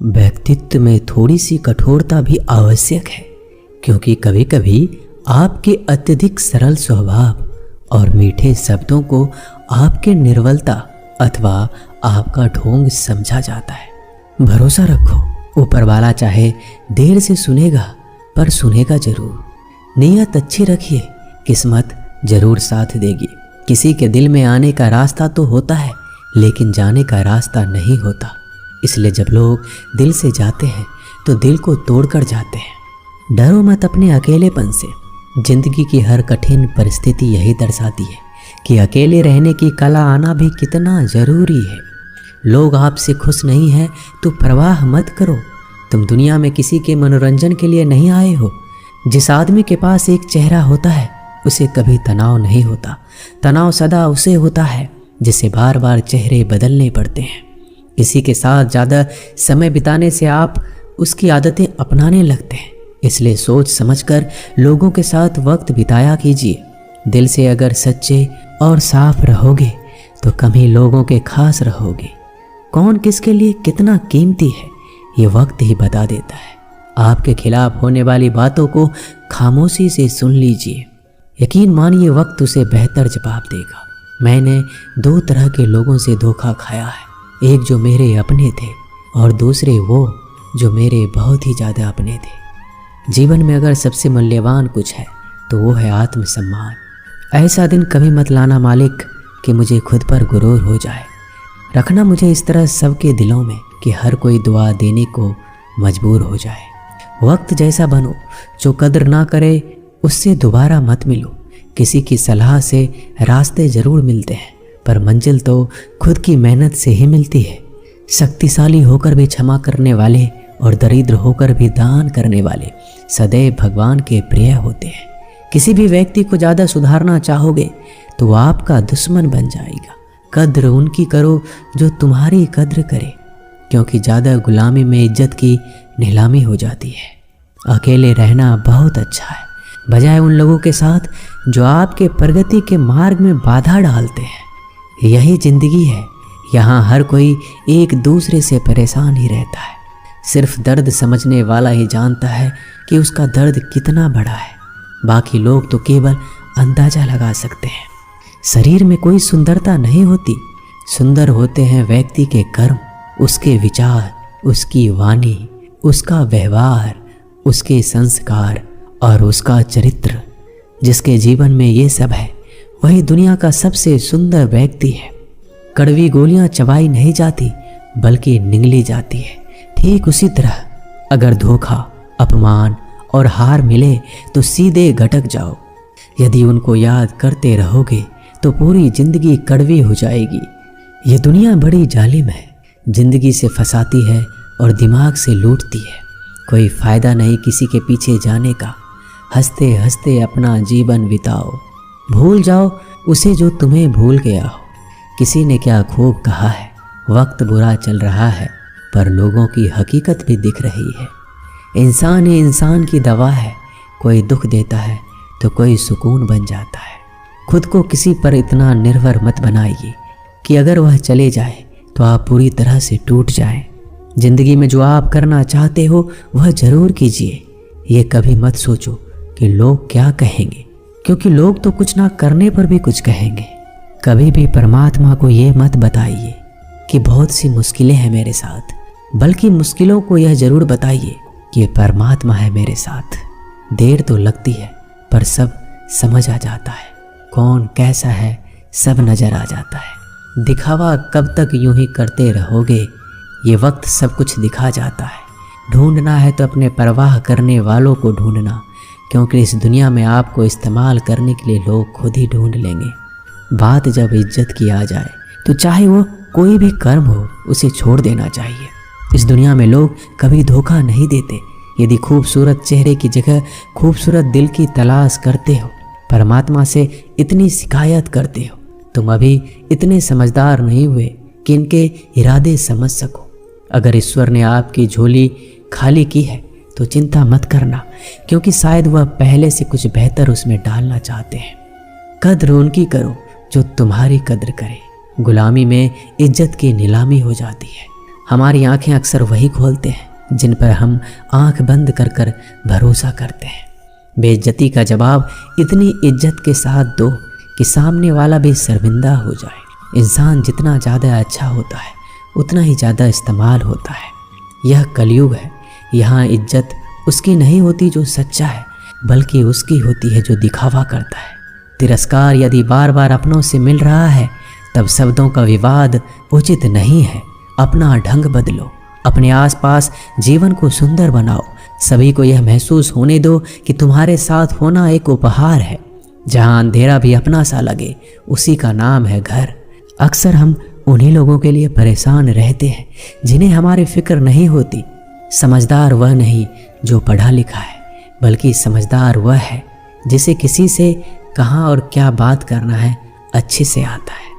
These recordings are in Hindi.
व्यक्तित्व में थोड़ी सी कठोरता भी आवश्यक है, क्योंकि कभी कभी आपके अत्यधिक सरल स्वभाव और मीठे शब्दों को आपके निर्बलता अथवा आपका ढोंग समझा जाता है। भरोसा रखो, ऊपर वाला चाहे देर से सुनेगा पर सुनेगा जरूर। नीयत अच्छी रखिए, किस्मत जरूर साथ देगी। किसी के दिल में आने का रास्ता तो होता है, लेकिन जाने का रास्ता नहीं होता। इसलिए जब लोग दिल से जाते हैं तो दिल को तोड़कर जाते हैं। डरो मत अपने अकेलेपन से। जिंदगी की हर कठिन परिस्थिति यही दर्शाती है कि अकेले रहने की कला आना भी कितना जरूरी है। लोग आपसे खुश नहीं हैं तो परवाह मत करो। तुम दुनिया में किसी के मनोरंजन के लिए नहीं आए हो। जिस आदमी के पास एक चेहरा होता है उसे कभी तनाव नहीं होता। तनाव सदा उसे होता है जिसे बार बार चेहरे बदलने पड़ते हैं। किसी के साथ ज़्यादा समय बिताने से आप उसकी आदतें अपनाने लगते हैं। इसलिए सोच समझकर लोगों के साथ वक्त बिताया कीजिए। दिल से अगर सच्चे और साफ रहोगे तो कम ही लोगों के खास रहोगे। कौन किसके लिए कितना कीमती है ये वक्त ही बता देता है। आपके खिलाफ होने वाली बातों को खामोशी से सुन लीजिए। यकीन मानिए वक्त उसे बेहतर जवाब देगा। मैंने 2 तरह के लोगों से धोखा खाया है, एक जो मेरे अपने थे और दूसरे वो जो मेरे बहुत ही ज़्यादा अपने थे। जीवन में अगर सबसे मूल्यवान कुछ है तो वो है आत्मसम्मान। ऐसा दिन कभी मत लाना मालिक कि मुझे खुद पर गुरूर हो जाए। रखना मुझे इस तरह सबके दिलों में कि हर कोई दुआ देने को मजबूर हो जाए। वक्त जैसा बनो, जो कद्र ना करे उससे दोबारा मत मिलो। किसी की सलाह से रास्ते ज़रूर मिलते हैं, पर मंजिल तो खुद की मेहनत से ही मिलती है। शक्तिशाली होकर भी क्षमा करने वाले और दरिद्र होकर भी दान करने वाले सदैव भगवान के प्रिय होते हैं। किसी भी व्यक्ति को ज़्यादा सुधारना चाहोगे तो वो आपका दुश्मन बन जाएगा। कद्र उनकी करो जो तुम्हारी कद्र करे, क्योंकि ज़्यादा गुलामी में इज्जत की नीलामी हो जाती है। अकेले रहना बहुत अच्छा है, बजाय उन लोगों के साथ जो आपके प्रगति के मार्ग में बाधा डालते हैं। यही जिंदगी है, यहाँ हर कोई एक दूसरे से परेशान ही रहता है। सिर्फ दर्द समझने वाला ही जानता है कि उसका दर्द कितना बड़ा है। बाकी लोग तो केवल अंदाज़ा लगा सकते हैं। शरीर में कोई सुंदरता नहीं होती, सुंदर होते हैं व्यक्ति के कर्म, उसके विचार, उसकी वाणी, उसका व्यवहार, उसके संस्कार और उसका चरित्र। जिसके जीवन में ये सब है वही दुनिया का सबसे सुंदर व्यक्ति है। कड़वी गोलियां चबाई नहीं जाती बल्कि निगली जाती है। ठीक उसी तरह अगर धोखा, अपमान और हार मिले तो सीधे घटक जाओ। यदि उनको याद करते रहोगे तो पूरी जिंदगी कड़वी हो जाएगी। ये दुनिया बड़ी जालिम है, जिंदगी से फंसाती है और दिमाग से लूटती है। कोई फ़ायदा नहीं किसी के पीछे जाने का। हंसते हंसते अपना जीवन बिताओ। भूल जाओ उसे जो तुम्हें भूल गया हो। किसी ने क्या खूब कहा है, वक्त बुरा चल रहा है पर लोगों की हकीकत भी दिख रही है। इंसान ही इंसान की दवा है, कोई दुख देता है तो कोई सुकून बन जाता है। खुद को किसी पर इतना निर्भर मत बनाइए कि अगर वह चले जाए तो आप पूरी तरह से टूट जाएं। जिंदगी में जो आप करना चाहते हो वह ज़रूर कीजिए। ये कभी मत सोचो कि लोग क्या कहेंगे, क्योंकि लोग तो कुछ ना करने पर भी कुछ कहेंगे। कभी भी परमात्मा को ये मत बताइए कि बहुत सी मुश्किलें हैं मेरे साथ, बल्कि मुश्किलों को यह ज़रूर बताइए कि परमात्मा है मेरे साथ। देर तो लगती है पर सब समझ आ जाता है। कौन कैसा है सब नज़र आ जाता है। दिखावा कब तक यूं ही करते रहोगे, ये वक्त सब कुछ दिखा जाता है। ढूंढना है तो अपने परवाह करने वालों को ढूंढना, क्योंकि इस दुनिया में आपको इस्तेमाल करने के लिए लोग खुद ही ढूंढ लेंगे। बात जब इज्जत की आ जाए तो चाहे वो कोई भी कर्म हो उसे छोड़ देना चाहिए। इस दुनिया में लोग कभी धोखा नहीं देते। यदि खूबसूरत चेहरे की जगह खूबसूरत दिल की तलाश करते हो, परमात्मा से इतनी शिकायत करते हो, तुम अभी इतने समझदार नहीं हुए कि इनके इरादे समझ सको। अगर ईश्वर ने आपकी झोली खाली की है तो चिंता मत करना, क्योंकि शायद वह पहले से कुछ बेहतर उसमें डालना चाहते हैं। कद्र उनकी करो जो तुम्हारी कद्र करे। गुलामी में इज्जत की नीलामी हो जाती है। हमारी आंखें अक्सर वही खोलते हैं जिन पर हम आंख बंद कर कर भरोसा करते हैं। बेइज्जती का जवाब इतनी इज्जत के साथ दो कि सामने वाला भी शर्मिंदा हो जाए। इंसान जितना ज़्यादा अच्छा होता है उतना ही ज़्यादा इस्तेमाल होता है। यह कलयुग है। यहाँ इज्जत उसकी नहीं होती जो सच्चा है, बल्कि उसकी होती है जो दिखावा करता है। तिरस्कार यदि बार बार अपनों से मिल रहा है तब शब्दों का विवाद उचित नहीं है। अपना ढंग बदलो, अपने आसपास जीवन को सुंदर बनाओ। सभी को यह महसूस होने दो कि तुम्हारे साथ होना एक उपहार है। जहाँ अंधेरा भी अपना सा लगे, उसी का नाम है घर। अक्सर हम उन्हीं लोगों के लिए परेशान रहते हैं जिन्हें हमारी फिक्र नहीं होती। समझदार वह नहीं जो पढ़ा लिखा है, बल्कि समझदार वह है जिसे किसी से कहाँ और क्या बात करना है अच्छे से आता है।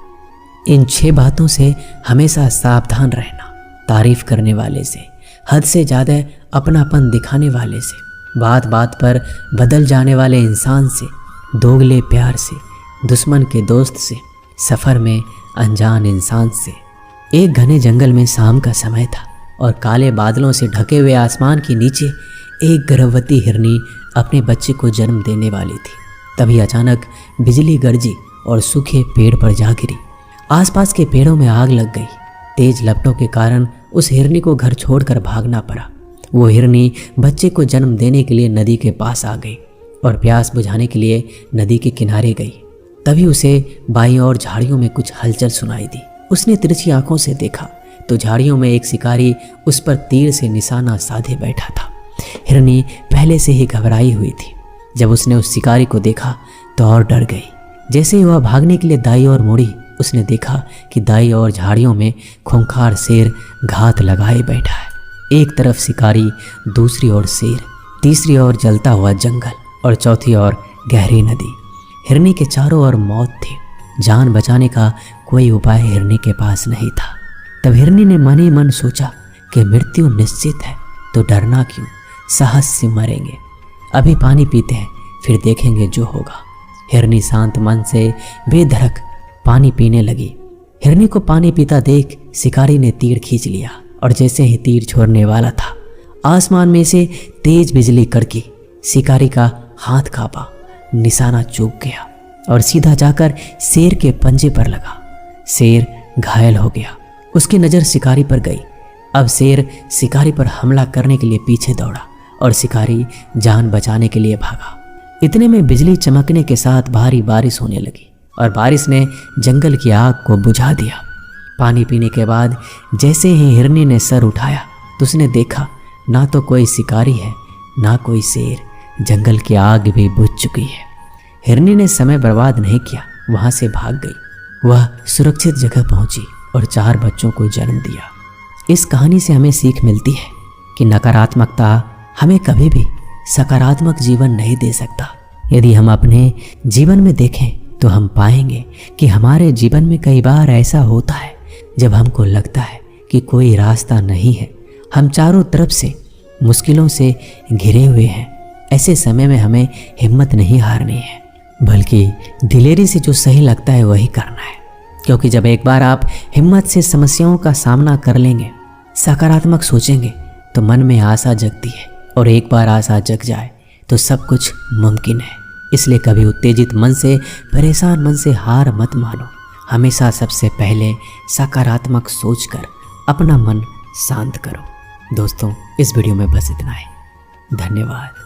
इन 6 बातों से हमेशा सावधान रहना। तारीफ करने वाले से, हद से ज़्यादा अपनापन दिखाने वाले से, बात बात पर बदल जाने वाले इंसान से, दोगले प्यार से, दुश्मन के दोस्त से, सफ़र में अनजान इंसान से। एक घने जंगल में शाम का समय था और काले बादलों से ढके हुए आसमान के नीचे एक गर्भवती हिरनी अपने बच्चे को जन्म देने वाली थी। तभी अचानक बिजली गरजी और सूखे पेड़ पर जा गिरी। आसपास के पेड़ों में आग लग गई। तेज लपटों के कारण उस हिरनी को घर छोड़कर भागना पड़ा। वो हिरनी बच्चे को जन्म देने के लिए नदी के पास आ गई और प्यास बुझाने के लिए नदी के किनारे गई। तभी उसे बाईं ओर झाड़ियों में कुछ हलचल सुनाई दी। उसने तिरछी आंखों से देखा तो झाड़ियों में एक शिकारी उस पर तीर से निशाना साधे बैठा था। हिरनी पहले से ही घबराई हुई थी। जब उसने उस शिकारी को देखा तो और डर गई। जैसे ही वह भागने के लिए दाईं ओर मुड़ी, उसने देखा कि दाईं ओर झाड़ियों में खूंखार शेर घात लगाए बैठा है। एक तरफ शिकारी, दूसरी ओर शेर, तीसरी ओर जलता हुआ जंगल और चौथी ओर गहरी नदी। हिरनी के चारों ओर मौत थी। जान बचाने का कोई उपाय हिरनी के पास नहीं था। तब हिरनी ने मन ही मन सोचा कि मृत्यु निश्चित है तो डरना क्यों, साहस से मरेंगे। अभी पानी पीते हैं, फिर देखेंगे जो होगा। हिरनी शांत मन से बेधड़क पानी पीने लगी। हिरनी को पानी पीता देख शिकारी ने तीर खींच लिया और जैसे ही तीर छोड़ने वाला था, आसमान में से तेज बिजली कड़की। शिकारी का हाथ कांपा, निशाना चूक गया और सीधा जाकर शेर के पंजे पर लगा। शेर घायल हो गया। उसकी नज़र शिकारी पर गई। अब शेर शिकारी पर हमला करने के लिए पीछे दौड़ा और शिकारी जान बचाने के लिए भागा। इतने में बिजली चमकने के साथ भारी बारिश होने लगी और बारिश ने जंगल की आग को बुझा दिया। पानी पीने के बाद जैसे ही हिरनी ने सर उठाया तो उसने देखा ना तो कोई शिकारी है ना कोई शेर। जंगल की आग भी बुझ चुकी है। हिरनी ने समय बर्बाद नहीं किया, वहां से भाग गई। वह सुरक्षित जगह पहुंची और 4 बच्चों को जन्म दिया। इस कहानी से हमें सीख मिलती है कि नकारात्मकता हमें कभी भी सकारात्मक जीवन नहीं दे सकता। यदि हम अपने जीवन में देखें तो हम पाएंगे कि हमारे जीवन में कई बार ऐसा होता है जब हमको लगता है कि कोई रास्ता नहीं है, हम चारों तरफ से मुश्किलों से घिरे हुए हैं। ऐसे समय में हमें हिम्मत नहीं हारनी है, बल्कि दिलेरी से जो सही लगता है वही करना है। क्योंकि जब एक बार आप हिम्मत से समस्याओं का सामना कर लेंगे, सकारात्मक सोचेंगे, तो मन में आशा जगती है और एक बार आशा जग जाए तो सब कुछ मुमकिन है। इसलिए कभी उत्तेजित मन से, परेशान मन से हार मत मानो। हमेशा सबसे पहले सकारात्मक सोचकर अपना मन शांत करो। दोस्तों, इस वीडियो में बस इतना ही। धन्यवाद।